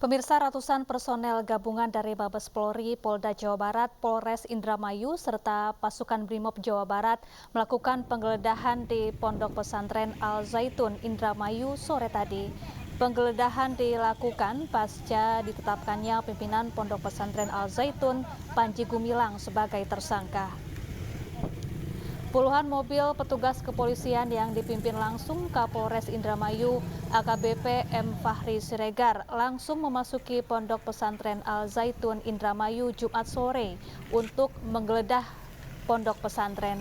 Pemirsa, ratusan personel gabungan dari Mabes Polri, Polda Jawa Barat, Polres Indramayu, serta pasukan Brimob Jawa Barat melakukan penggeledahan di Pondok Pesantren Al Zaitun, Indramayu sore tadi. Penggeledahan dilakukan pasca ditetapkannya pimpinan Pondok Pesantren Al Zaitun, Panji Gumilang, sebagai tersangka. Puluhan mobil petugas kepolisian yang dipimpin langsung Kapolres Indramayu AKBP M. Fahri Siregar langsung memasuki Pondok Pesantren Al Zaitun Indramayu Jumat sore untuk menggeledah pondok pesantren.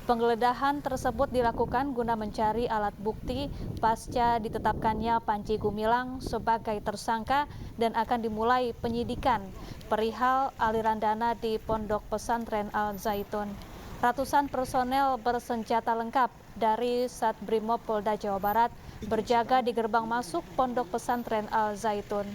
Penggeledahan tersebut dilakukan guna mencari alat bukti pasca ditetapkannya Panji Gumilang sebagai tersangka dan akan dimulai penyidikan perihal aliran dana di Pondok Pesantren Al Zaitun. Ratusan personel bersenjata lengkap dari Satbrimob Polda Jawa Barat berjaga di gerbang masuk Pondok Pesantren Al Zaitun.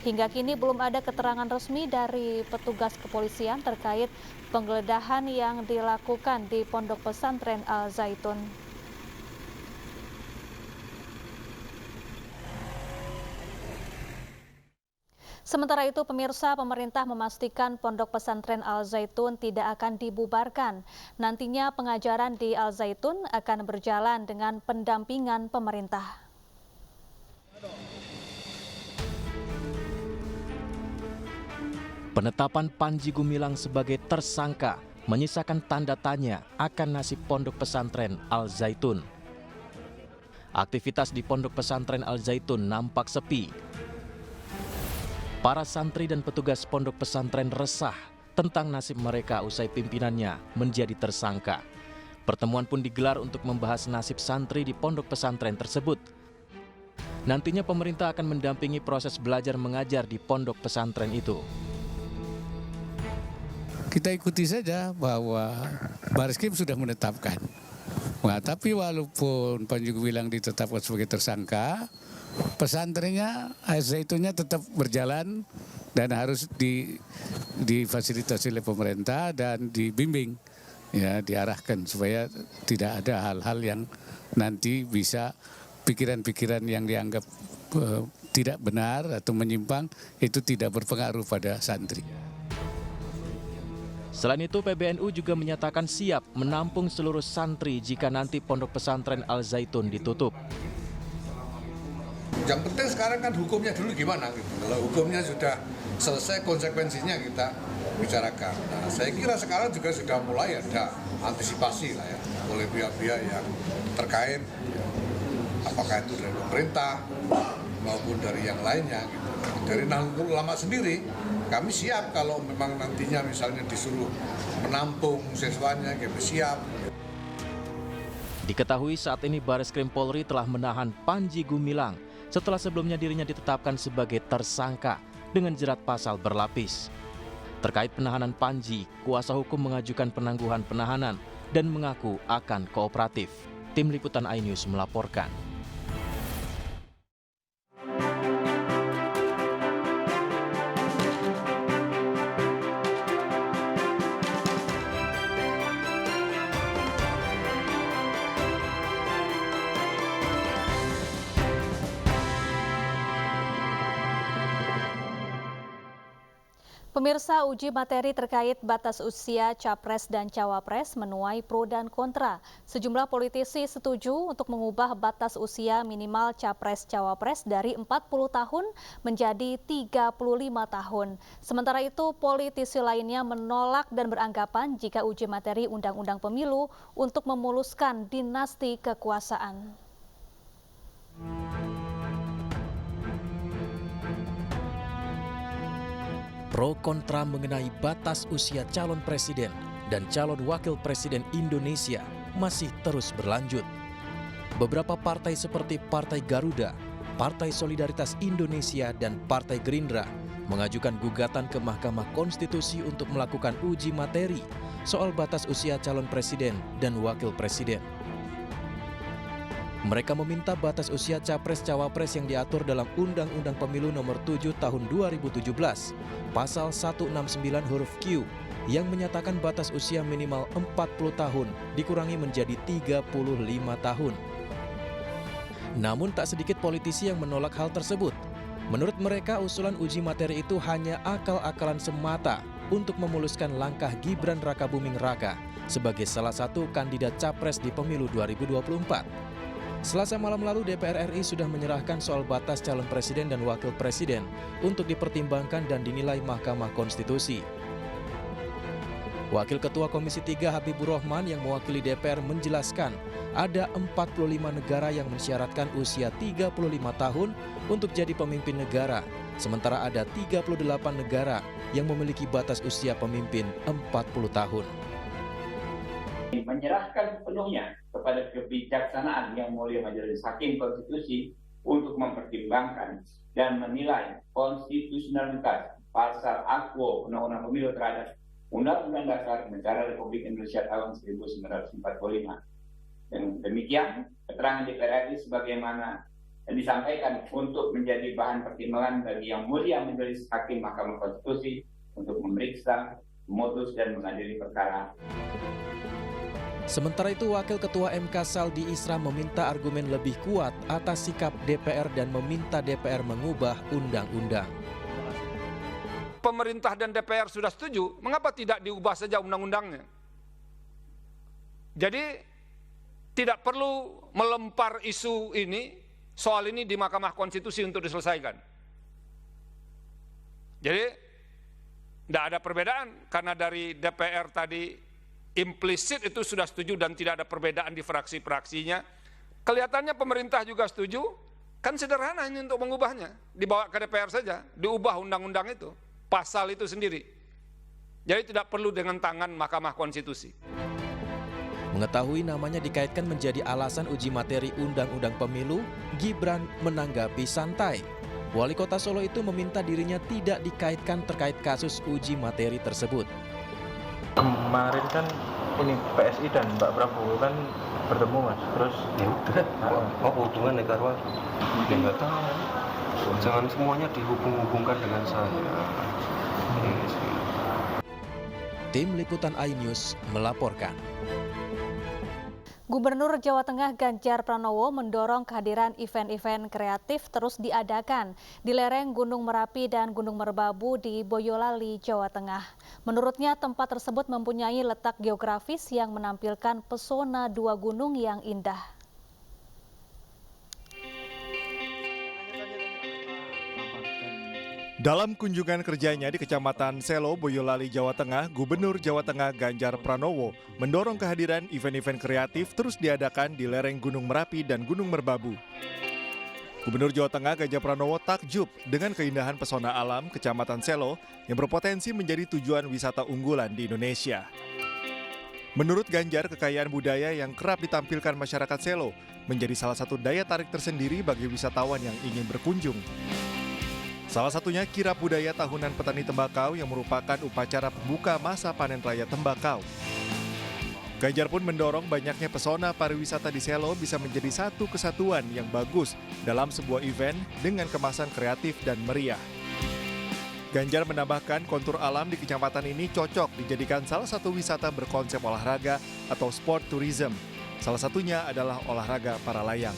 Hingga kini belum ada keterangan resmi dari petugas kepolisian terkait penggeledahan yang dilakukan di Pondok Pesantren Al Zaitun. Sementara itu, pemirsa, pemerintah memastikan Pondok Pesantren Al Zaitun tidak akan dibubarkan. Nantinya pengajaran di Al Zaitun akan berjalan dengan pendampingan pemerintah. Penetapan Panji Gumilang sebagai tersangka menyisakan tanda tanya akan nasib Pondok Pesantren Al Zaitun. Aktivitas di Pondok Pesantren Al Zaitun nampak sepi. Para santri dan petugas pondok pesantren resah tentang nasib mereka usai pimpinannya menjadi tersangka. Pertemuan pun digelar untuk membahas nasib santri di pondok pesantren tersebut. Nantinya pemerintah akan mendampingi proses belajar mengajar di pondok pesantren itu. Kita ikuti saja bahwa Bareskrim sudah menetapkan. Nah, tapi walaupun Panji Gumilang ditetapkan sebagai tersangka, pesantrennya Al Zaitunnya tetap berjalan dan harus difasilitasi oleh pemerintah dan dibimbing, ya, diarahkan supaya tidak ada hal-hal yang nanti bisa pikiran-pikiran yang dianggap tidak benar atau menyimpang itu tidak berpengaruh pada santri. Selain itu, PBNU juga menyatakan siap menampung seluruh santri jika nanti pondok pesantren Al Zaitun ditutup. Yang penting sekarang kan hukumnya dulu gimana gitu. Kalau hukumnya sudah selesai, konsekuensinya kita bicarakan. Nah, saya kira sekarang juga sudah mulai ada antisipasi lah ya oleh pihak-pihak yang terkait, ya. Apakah itu dari pemerintah maupun dari yang lainnya gitu. Dari Nahdlatul Ulama sendiri, kami siap kalau memang nantinya misalnya disuruh menampung siswanya, kami siap. Diketahui saat ini Bareskrim Polri telah menahan Panji Gumilang setelah sebelumnya dirinya ditetapkan sebagai tersangka dengan jerat pasal berlapis. Terkait penahanan Panji, kuasa hukum mengajukan penangguhan penahanan dan mengaku akan kooperatif. Tim Liputan iNews melaporkan. Pemirsa, uji materi terkait batas usia Capres dan Cawapres menuai pro dan kontra. Sejumlah politisi setuju untuk mengubah batas usia minimal Capres-Cawapres dari 40 tahun menjadi 35 tahun. Sementara itu, politisi lainnya menolak dan beranggapan jika uji materi Undang-Undang Pemilu untuk memuluskan dinasti kekuasaan. Pro kontra mengenai batas usia calon presiden dan calon wakil presiden Indonesia masih terus berlanjut. Beberapa partai seperti Partai Garuda, Partai Solidaritas Indonesia, dan Partai Gerindra mengajukan gugatan ke Mahkamah Konstitusi untuk melakukan uji materi soal batas usia calon presiden dan wakil presiden. Mereka meminta batas usia Capres-Cawapres yang diatur dalam Undang-Undang Pemilu Nomor 7 Tahun 2017, Pasal 169 huruf Q, yang menyatakan batas usia minimal 40 tahun dikurangi menjadi 35 tahun. Namun tak sedikit politisi yang menolak hal tersebut. Menurut mereka, usulan uji materi itu hanya akal-akalan semata untuk memuluskan langkah Gibran Rakabuming Raka sebagai salah satu kandidat capres di pemilu 2024. Selasa malam lalu DPR RI sudah menyerahkan soal batas calon presiden dan wakil presiden untuk dipertimbangkan dan dinilai Mahkamah Konstitusi. Wakil Ketua Komisi 3 Habibur Rahman yang mewakili DPR menjelaskan ada 45 negara yang mensyaratkan usia 35 tahun untuk jadi pemimpin negara, sementara ada 38 negara yang memiliki batas usia pemimpin 40 tahun. Menyerahkan sepenuhnya kepada kebijaksanaan Yang Mulia Majelis Hakim Konstitusi untuk mempertimbangkan dan menilai konstitusionalitas pasal Akwo Undang-Undang Pemilu terhadap Undang-Undang Dasar Negara Republik Indonesia tahun 1945. Dan demikian, keterangan DPR RI sebagaimana disampaikan untuk menjadi bahan pertimbangan bagi Yang Mulia Majelis Hakim Mahkamah Konstitusi untuk memeriksa, memutus, dan mengadili perkara. Sementara itu, Wakil Ketua MK Saldi Isra meminta argumen lebih kuat atas sikap DPR dan meminta DPR mengubah undang-undang. Pemerintah dan DPR sudah setuju, mengapa tidak diubah saja undang-undangnya? Jadi tidak perlu melempar isu ini, soal ini di Mahkamah Konstitusi untuk diselesaikan. Jadi tidak ada perbedaan, karena dari DPR tadi implisit itu sudah setuju dan tidak ada perbedaan di fraksi-fraksinya. Kelihatannya pemerintah juga setuju, kan sederhana ini untuk mengubahnya. Dibawa ke DPR saja, diubah undang-undang itu. Pasal itu sendiri. Jadi tidak perlu dengan tangan Mahkamah Konstitusi. Mengetahui namanya dikaitkan menjadi alasan uji materi Undang-Undang Pemilu, Gibran menanggapi santai. Wali Kota Solo itu meminta dirinya tidak dikaitkan terkait kasus uji materi tersebut. Kemarin kan ini PSI dan Mbak Prabowo kan bertemu Mas, terus ya udah, mau hubungan negara ya nggak tahu. Jangan semuanya dihubung-hubungkan dengan saya. Tim Liputan iNews melaporkan. Gubernur Jawa Tengah Ganjar Pranowo mendorong kehadiran event-event kreatif terus diadakan di lereng Gunung Merapi dan Gunung Merbabu di Boyolali, Jawa Tengah. Menurutnya tempat tersebut mempunyai letak geografis yang menampilkan pesona dua gunung yang indah. Dalam kunjungan kerjanya di Kecamatan Selo, Boyolali, Jawa Tengah, Gubernur Jawa Tengah Ganjar Pranowo mendorong kehadiran event-event kreatif terus diadakan di lereng Gunung Merapi dan Gunung Merbabu. Gubernur Jawa Tengah Ganjar Pranowo takjub dengan keindahan pesona alam Kecamatan Selo yang berpotensi menjadi tujuan wisata unggulan di Indonesia. Menurut Ganjar, kekayaan budaya yang kerap ditampilkan masyarakat Selo menjadi salah satu daya tarik tersendiri bagi wisatawan yang ingin berkunjung. Salah satunya kirap budaya tahunan petani tembakau yang merupakan upacara pembuka masa panen raya tembakau. Ganjar pun mendorong banyaknya pesona pariwisata di Selo bisa menjadi satu kesatuan yang bagus dalam sebuah event dengan kemasan kreatif dan meriah. Ganjar menambahkan kontur alam di kecamatan ini cocok dijadikan salah satu wisata berkonsep olahraga atau sport tourism. Salah satunya adalah olahraga para layang.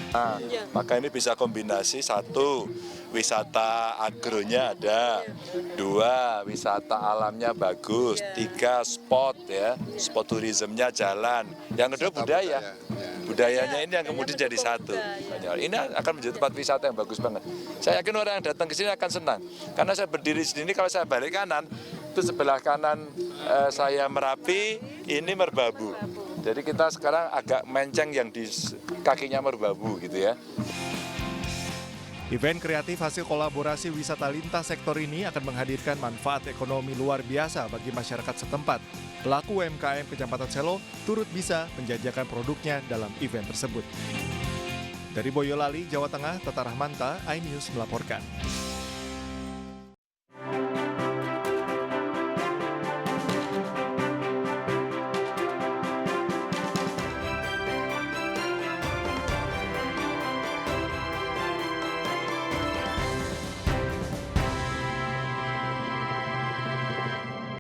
Nah, maka ini bisa kombinasi, satu, wisata agronya ada, dua, wisata alamnya bagus, tiga, sport ya, sport tourismnya jalan, yang kedua budayanya ini yang kemudian jadi satu. Ini akan menjadi tempat wisata yang bagus banget. Saya yakin orang yang datang ke sini akan senang, karena saya berdiri di sini, kalau saya balik kanan, itu sebelah kanan saya Merapi, ini Merbabu. Jadi kita sekarang agak menceng yang di kakinya Merbabu gitu ya. Event kreatif hasil kolaborasi wisata lintas sektor ini akan menghadirkan manfaat ekonomi luar biasa bagi masyarakat setempat. Pelaku UMKM Kecamatan Selo turut bisa menjajakan produknya dalam event tersebut. Dari Boyolali, Jawa Tengah, Tata Rahmanta, iNews melaporkan.